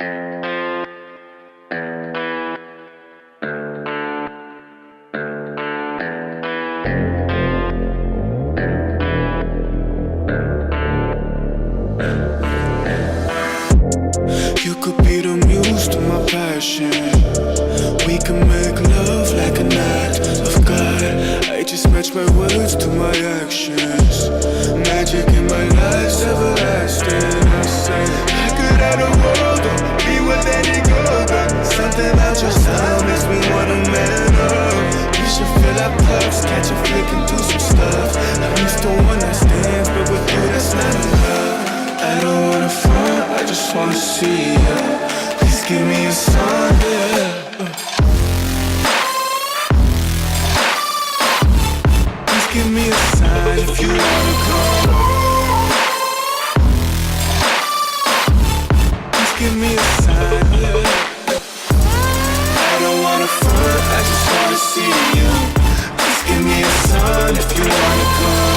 You could be the muse to my passion. We can make love like an act of God. I just match my words to my actions. Magic in my life's everlasting. I say I could have the world, don't be with any girl, but something about your style makes me wanna man up. We should fill our cups, catch a flick and do some stuff. I'm used to one night stands, but with you that's not enough. I don't wanna front, I just wanna see ya. Please give me a sign, yeah. Please give me a sign if you wanna come. Please give me a sign, yeah. I don't wanna front, I just wanna see you. Please give me a sign if you wanna come.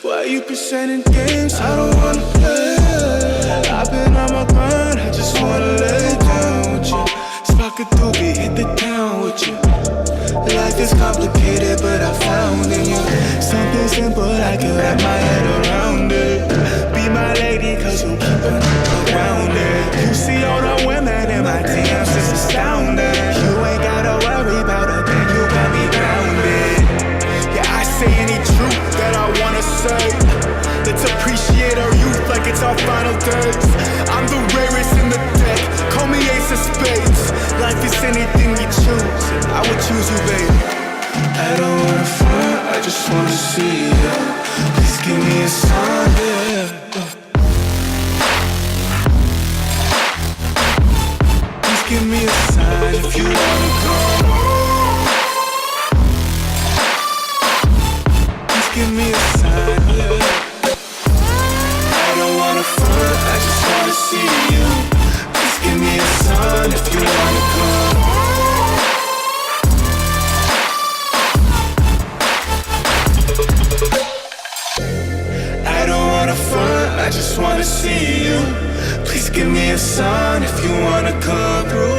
Why you presenting games I don't wanna play? I've been on my grind, I just wanna lay down with you. Spark Adobe, hit the town with you. Life is complicated, but I found in you something simple, I can wrap my head around it. Be my lady, cause you keep it around it. You see all the women in my DMs, it's astounding. You ain't gotta worry about a thing, you got me grounded. Yeah, I say any truth that I wanna say. Let's appreciate our youth like it's our final days. I'm the rarest in the deck, call me ace of spades. Life is anything you choose, I would choose you, baby. I don't wanna front, I just wanna see ya. Please give me a sign, yeah. Please give me a sign if you wanna come. Please give me a sign, yeah. I don't wanna front, I just wanna see you. Please give me a sign if you wanna come. I don't wanna front, I just wanna see you. Please give me a sign if you wanna come through.